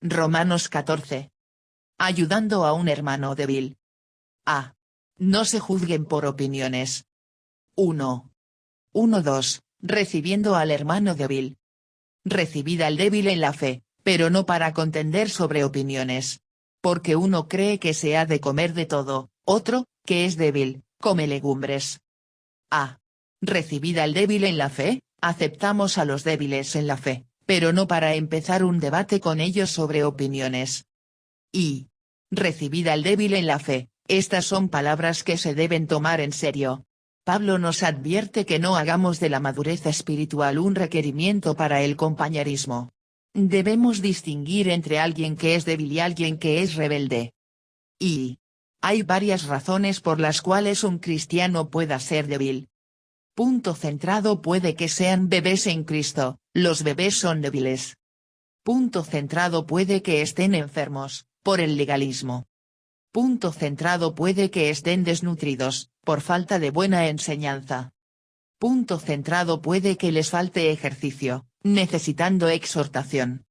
Romanos 14. Ayudando a un hermano débil. A. No se juzguen por opiniones. 1:2. Recibiendo al hermano débil. Recibid al débil en la fe, pero no para contender sobre opiniones. Porque uno cree que se ha de comer de todo, otro, que es débil, come legumbres. A. Recibid al débil en la fe, aceptamos a los débiles en la fe, pero no para empezar un debate con ellos sobre opiniones. Y. Recibid al débil en la fe, estas son palabras que se deben tomar en serio. Pablo nos advierte que no hagamos de la madurez espiritual un requerimiento para el compañerismo. Debemos distinguir entre alguien que es débil y alguien que es rebelde. Y. Hay varias razones por las cuales un cristiano pueda ser débil. Punto centrado: puede que sean bebés en Cristo, los bebés son débiles. Punto centrado: puede que estén enfermos, por el legalismo. Punto centrado: puede que estén desnutridos, por falta de buena enseñanza. Punto centrado: puede que les falte ejercicio, necesitando exhortación.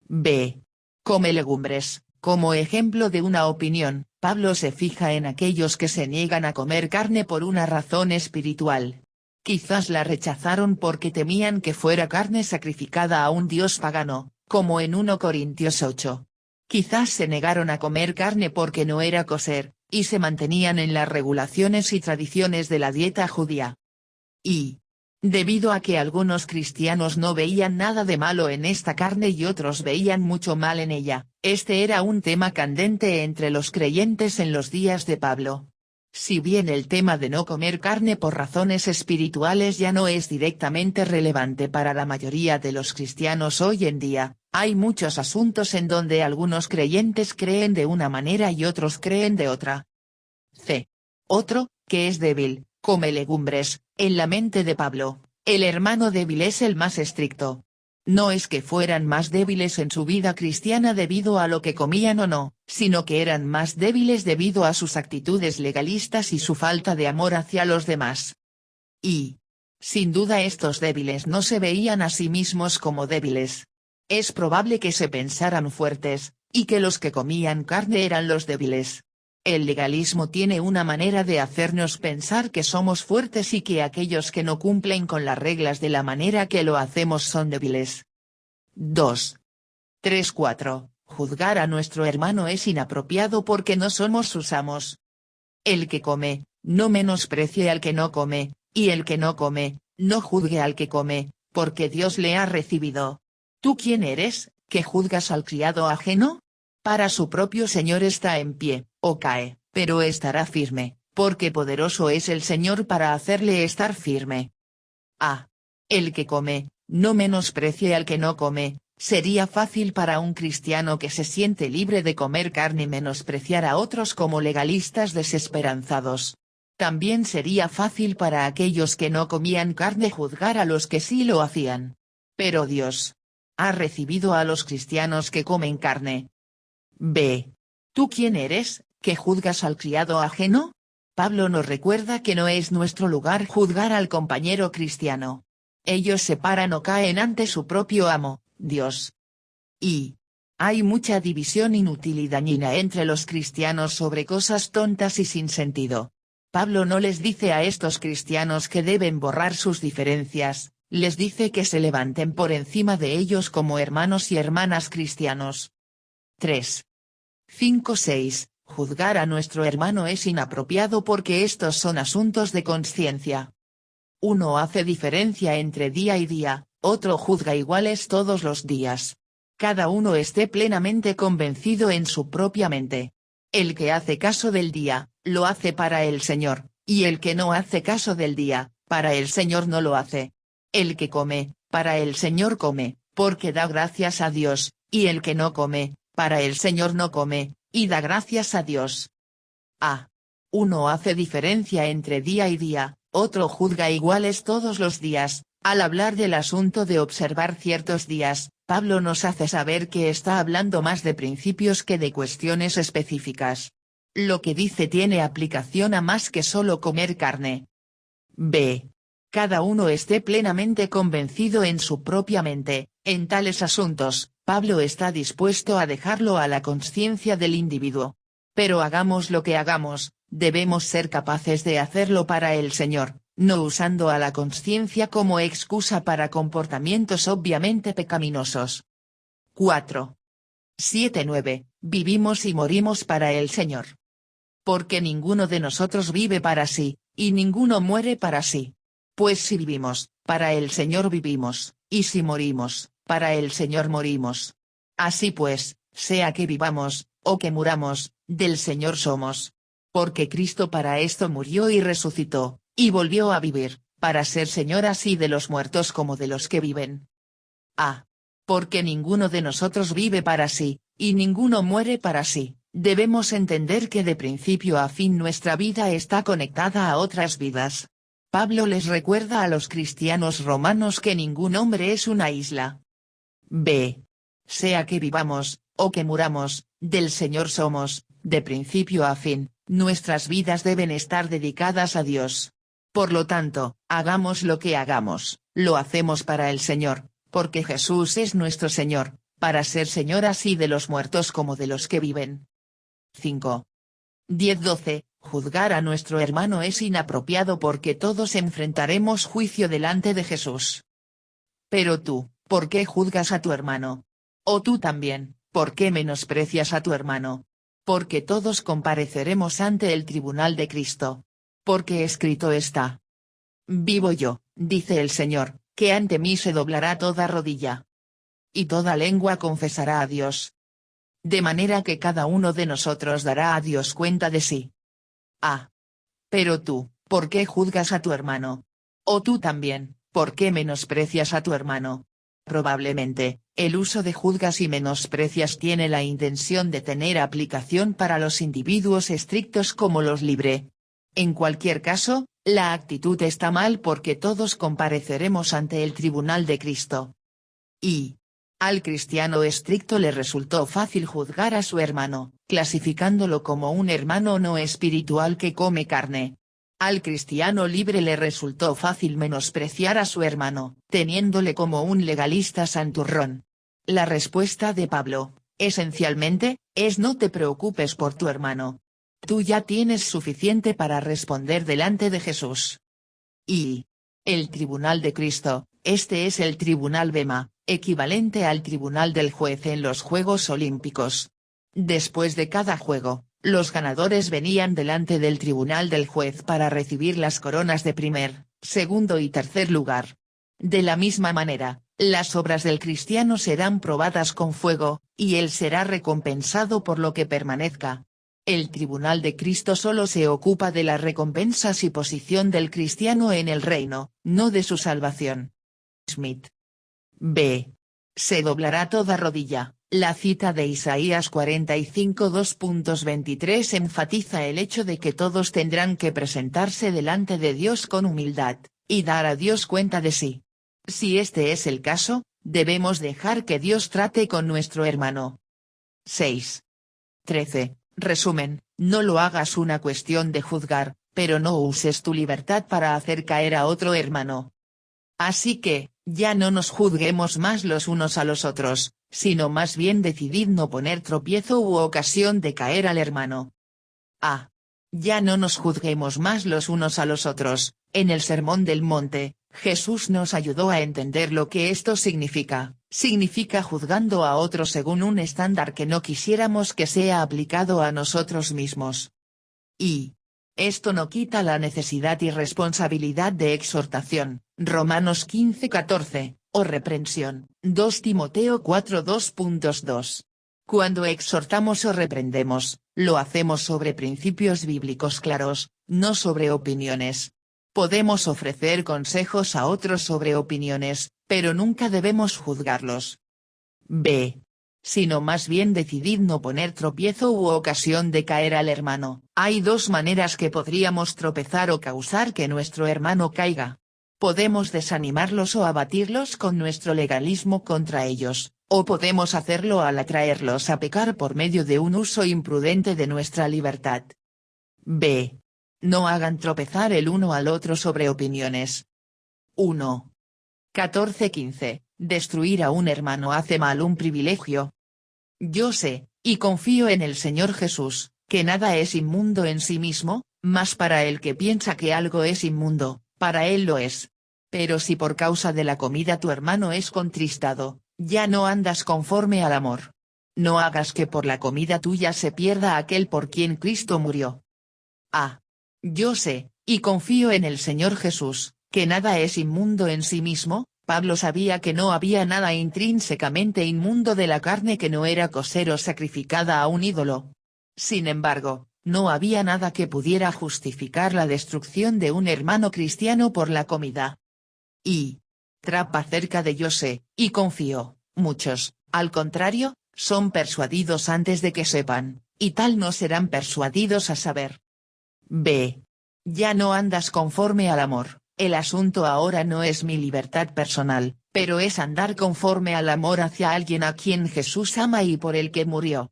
B. Come legumbres. Como ejemplo de una opinión, Pablo se fija en aquellos que se niegan a comer carne por una razón espiritual. Quizás la rechazaron porque temían que fuera carne sacrificada a un dios pagano, como en 1 Corintios 8. Quizás se negaron a comer carne porque no era kosher, y se mantenían en las regulaciones y tradiciones de la dieta judía. Y. Debido a que algunos cristianos no veían nada de malo en esta carne y otros veían mucho mal en ella, este era un tema candente entre los creyentes en los días de Pablo. Si bien el tema de no comer carne por razones espirituales ya no es directamente relevante para la mayoría de los cristianos hoy en día, hay muchos asuntos en donde algunos creyentes creen de una manera y otros creen de otra. C. Otro, que es débil, come legumbres. En la mente de Pablo, el hermano débil es el más estricto. No es que fueran más débiles en su vida cristiana debido a lo que comían o no, sino que eran más débiles debido a sus actitudes legalistas y su falta de amor hacia los demás. Y. Sin duda estos débiles no se veían a sí mismos como débiles. Es probable que se pensaran fuertes, y que los que comían carne eran los débiles. El legalismo tiene una manera de hacernos pensar que somos fuertes y que aquellos que no cumplen con las reglas de la manera que lo hacemos son débiles. 2. 3-4. Juzgar a nuestro hermano es inapropiado porque no somos sus amos. El que come, no menosprecie al que no come, y el que no come, no juzgue al que come, porque Dios le ha recibido. ¿Tú quién eres, que juzgas al criado ajeno? Para su propio Señor está en pie, o cae, pero estará firme, porque poderoso es el Señor para hacerle estar firme. A. El que come, no menosprecie al que no come. Sería fácil para un cristiano que se siente libre de comer carne menospreciar a otros como legalistas desesperanzados. También sería fácil para aquellos que no comían carne juzgar a los que sí lo hacían. Pero Dios ha recibido a los cristianos que comen carne. B. ¿Tú quién eres, que juzgas al criado ajeno? Pablo nos recuerda que no es nuestro lugar juzgar al compañero cristiano. Ellos se paran o caen ante su propio amo, Dios. Y. Hay mucha división inútil y dañina entre los cristianos sobre cosas tontas y sin sentido. Pablo no les dice a estos cristianos que deben borrar sus diferencias, les dice que se levanten por encima de ellos como hermanos y hermanas cristianos. 3. 5-6. Juzgar a nuestro hermano es inapropiado porque estos son asuntos de conciencia. Uno hace diferencia entre día y día, otro juzga iguales todos los días. Cada uno esté plenamente convencido en su propia mente. El que hace caso del día, lo hace para el Señor, y el que no hace caso del día, para el Señor no lo hace. El que come, para el Señor come, porque da gracias a Dios, y el que no come, para el Señor no come, y da gracias a Dios. A. Uno hace diferencia entre día y día, otro juzga iguales todos los días. Al hablar del asunto de observar ciertos días, Pablo nos hace saber que está hablando más de principios que de cuestiones específicas. Lo que dice tiene aplicación a más que solo comer carne. B. Cada uno esté plenamente convencido en su propia mente, en tales asuntos, Pablo está dispuesto a dejarlo a la conciencia del individuo. Pero hagamos lo que hagamos, debemos ser capaces de hacerlo para el Señor, no usando a la conciencia como excusa para comportamientos obviamente pecaminosos. 4. 7-9. Vivimos y morimos para el Señor. Porque ninguno de nosotros vive para sí, y ninguno muere para sí. Pues si vivimos, para el Señor vivimos, y si morimos, para el Señor morimos. Así pues, sea que vivamos, o que muramos, del Señor somos. Porque Cristo para esto murió y resucitó, y volvió a vivir, para ser Señor así de los muertos como de los que viven. A. Porque ninguno de nosotros vive para sí, y ninguno muere para sí. Debemos entender que de principio a fin nuestra vida está conectada a otras vidas. Pablo les recuerda a los cristianos romanos que ningún hombre es una isla. B. Sea que vivamos, o que muramos, del Señor somos, de principio a fin, nuestras vidas deben estar dedicadas a Dios. Por lo tanto, hagamos lo que hagamos, lo hacemos para el Señor, porque Jesús es nuestro Señor, para ser Señor así de los muertos como de los que viven. 5. 10-12. Juzgar a nuestro hermano es inapropiado porque todos enfrentaremos juicio delante de Jesús. Pero tú, ¿por qué juzgas a tu hermano? O tú también, ¿por qué menosprecias a tu hermano? Porque todos compareceremos ante el tribunal de Cristo. Porque escrito está. Vivo yo, dice el Señor, que ante mí se doblará toda rodilla. Y toda lengua confesará a Dios. De manera que cada uno de nosotros dará a Dios cuenta de sí. Ah. Pero tú, ¿por qué juzgas a tu hermano? O tú también, ¿por qué menosprecias a tu hermano? Probablemente, el uso de juzgas y menosprecias tiene la intención de tener aplicación para los individuos estrictos como los libre. En cualquier caso, la actitud está mal porque todos compareceremos ante el tribunal de Cristo. Y al cristiano estricto le resultó fácil juzgar a su hermano, clasificándolo como un hermano no espiritual que come carne. Al cristiano libre le resultó fácil menospreciar a su hermano, teniéndole como un legalista santurrón. La respuesta de Pablo, esencialmente, es no te preocupes por tu hermano. Tú ya tienes suficiente para responder delante de Jesús. Y el tribunal de Cristo, este es el tribunal Bema, equivalente al tribunal del juez en los Juegos Olímpicos. Después de cada juego, los ganadores venían delante del tribunal del juez para recibir las coronas de primer, segundo y tercer lugar. De la misma manera, las obras del cristiano serán probadas con fuego, y él será recompensado por lo que permanezca. El tribunal de Cristo solo se ocupa de las recompensas y posición del cristiano en el reino, no de su salvación. Smith. B. Se doblará toda rodilla. La cita de Isaías 45 2.23 enfatiza el hecho de que todos tendrán que presentarse delante de Dios con humildad, y dar a Dios cuenta de sí. Si este es el caso, debemos dejar que Dios trate con nuestro hermano. 6. 13. Resumen, no lo hagas una cuestión de juzgar, pero no uses tu libertad para hacer caer a otro hermano. Así que, ya no nos juzguemos más los unos a los otros, sino más bien decidid no poner tropiezo u ocasión de caer al hermano. A. Ya no nos juzguemos más los unos a los otros. En el Sermón del Monte, Jesús nos ayudó a entender lo que esto significa. Significa juzgando a otros según un estándar que no quisiéramos que sea aplicado a nosotros mismos. Y esto no quita la necesidad y responsabilidad de exhortación, Romanos 15:14, o reprensión, 2 Timoteo 4:2.2. Cuando exhortamos o reprendemos, lo hacemos sobre principios bíblicos claros, no sobre opiniones. Podemos ofrecer consejos a otros sobre opiniones, pero nunca debemos juzgarlos. B. Sino más bien decidid no poner tropiezo u ocasión de caer al hermano. Hay dos maneras que podríamos tropezar o causar que nuestro hermano caiga. Podemos desanimarlos o abatirlos con nuestro legalismo contra ellos, o podemos hacerlo al atraerlos a pecar por medio de un uso imprudente de nuestra libertad. B. No hagan tropezar el uno al otro sobre opiniones. 1. 14-15. Destruir a un hermano hace mal un privilegio. Yo sé, y confío en el Señor Jesús, que nada es inmundo en sí mismo, mas para el que piensa que algo es inmundo, para él lo es. Pero si por causa de la comida tu hermano es contristado, ya no andas conforme al amor. No hagas que por la comida tuya se pierda aquel por quien Cristo murió. Yo sé, y confío en el Señor Jesús, que nada es inmundo en sí mismo. Pablo sabía que no había nada intrínsecamente inmundo de la carne que no era kosher o sacrificada a un ídolo. Sin embargo, no había nada que pudiera justificar la destrucción de un hermano cristiano por la comida. Y trapa acerca de yo sé, y confío, muchos, al contrario, son persuadidos antes de que sepan, y tal no serán persuadidos a saber. Ya no andas conforme al amor. El asunto ahora no es mi libertad personal, pero es andar conforme al amor hacia alguien a quien Jesús ama y por el que murió.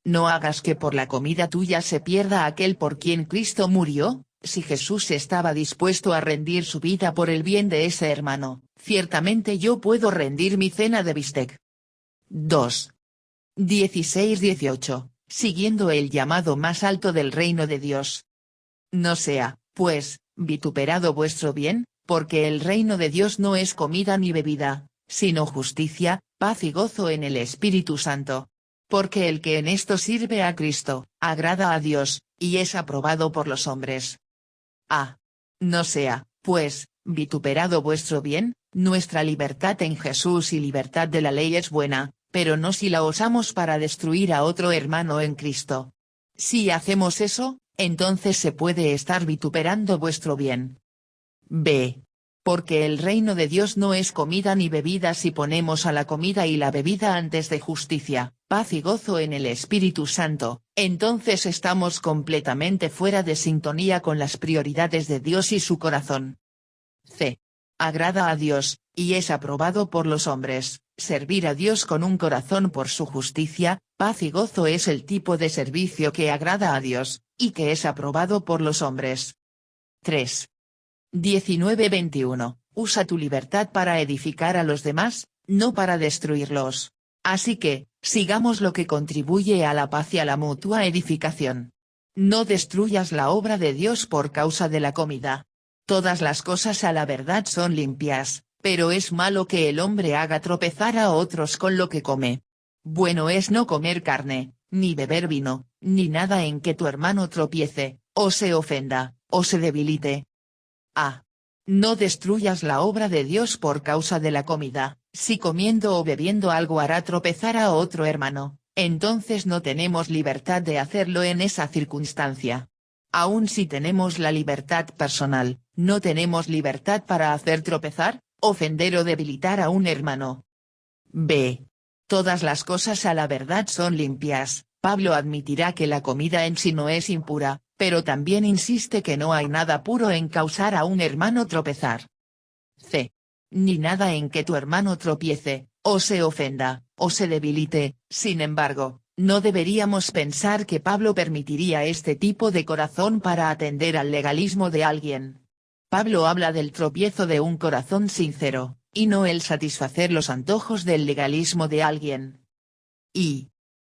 No hagas que por la comida tuya se pierda aquel por quien Cristo murió. Si Jesús estaba dispuesto a rendir su vida por el bien de ese hermano, ciertamente yo puedo rendir mi cena de bistec. 2. 16-18, siguiendo el llamado más alto del reino de Dios. No sea, pues, vituperado vuestro bien, porque el reino de Dios no es comida ni bebida, sino justicia, paz y gozo en el Espíritu Santo. Porque el que en esto sirve a Cristo, agrada a Dios, y es aprobado por los hombres. No sea, pues, vituperado vuestro bien. Nuestra libertad en Jesús y libertad de la ley es buena, pero no si la usamos para destruir a otro hermano en Cristo. Si hacemos eso, entonces se puede estar vituperando vuestro bien. Porque el reino de Dios no es comida ni bebida si ponemos a la comida y la bebida antes de justicia, paz y gozo en el Espíritu Santo, entonces estamos completamente fuera de sintonía con las prioridades de Dios y su corazón. Agrada a Dios, y es aprobado por los hombres. Servir a Dios con un corazón por su justicia, paz y gozo es el tipo de servicio que agrada a Dios, y que es aprobado por los hombres. 3. 19-21, usa tu libertad para edificar a los demás, no para destruirlos. Así que, sigamos lo que contribuye a la paz y a la mutua edificación. No destruyas la obra de Dios por causa de la comida. Todas las cosas a la verdad son limpias, pero es malo que el hombre haga tropezar a otros con lo que come. Bueno es no comer carne, ni beber vino, ni nada en que tu hermano tropiece, o se ofenda, o se debilite. No destruyas la obra de Dios por causa de la comida. Si comiendo o bebiendo algo hará tropezar a otro hermano, entonces no tenemos libertad de hacerlo en esa circunstancia. Aun si tenemos la libertad personal, no tenemos libertad para hacer tropezar, ofender o debilitar a un hermano. Todas las cosas a la verdad son limpias. Pablo admitirá que la comida en sí no es impura, pero también insiste que no hay nada puro en causar a un hermano tropezar. Ni nada en que tu hermano tropiece, o se ofenda, o se debilite. Sin embargo, no deberíamos pensar que Pablo permitiría este tipo de corazón para atender al legalismo de alguien. Pablo habla del tropiezo de un corazón sincero, y no el satisfacer los antojos del legalismo de alguien.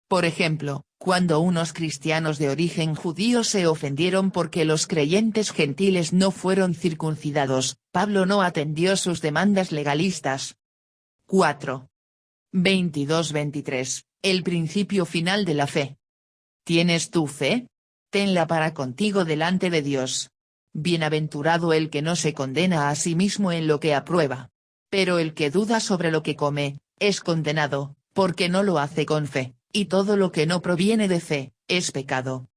Por ejemplo, cuando unos cristianos de origen judío se ofendieron porque los creyentes gentiles no fueron circuncidados, Pablo no atendió sus demandas legalistas. 4. 22-23, el principio final de la fe. ¿Tienes tu fe? Tenla para contigo delante de Dios. Bienaventurado el que no se condena a sí mismo en lo que aprueba. Pero el que duda sobre lo que come, es condenado, porque no lo hace con fe, y todo lo que no proviene de fe, es pecado.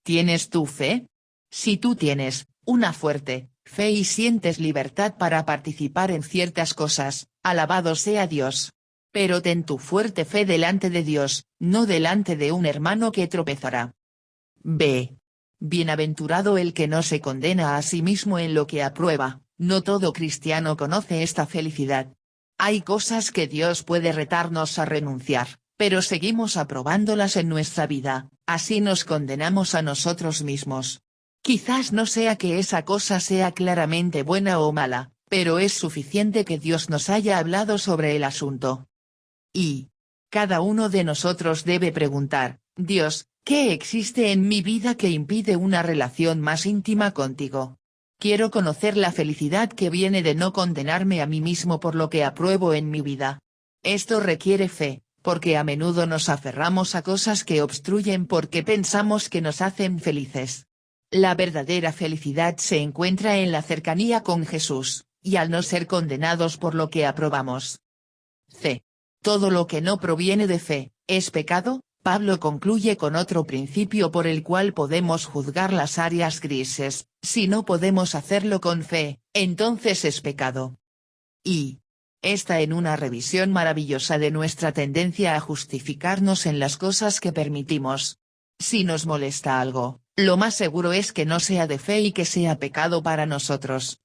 ¿Tienes tu fe? Si tú tienes una fuerte fe y sientes libertad para participar en ciertas cosas, alabado sea Dios. Pero ten tu fuerte fe delante de Dios, no delante de un hermano que tropezará. Bienaventurado el que no se condena a sí mismo en lo que aprueba. No todo cristiano conoce esta felicidad. Hay cosas que Dios puede retarnos a renunciar, pero seguimos aprobándolas en nuestra vida, así nos condenamos a nosotros mismos. Quizás no sea que esa cosa sea claramente buena o mala, pero es suficiente que Dios nos haya hablado sobre el asunto. Y cada uno de nosotros debe preguntar, Dios, ¿qué existe en mi vida que impide una relación más íntima contigo? Quiero conocer la felicidad que viene de no condenarme a mí mismo por lo que apruebo en mi vida. Esto requiere fe, porque a menudo nos aferramos a cosas que obstruyen porque pensamos que nos hacen felices. La verdadera felicidad se encuentra en la cercanía con Jesús, y al no ser condenados por lo que aprobamos. C. Todo lo que no proviene de fe, es pecado. Pablo concluye con otro principio por el cual podemos juzgar las áreas grises: si no podemos hacerlo con fe, entonces es pecado. Y está en una revisión maravillosa de nuestra tendencia a justificarnos en las cosas que permitimos. Si nos molesta algo, lo más seguro es que no sea de fe y que sea pecado para nosotros.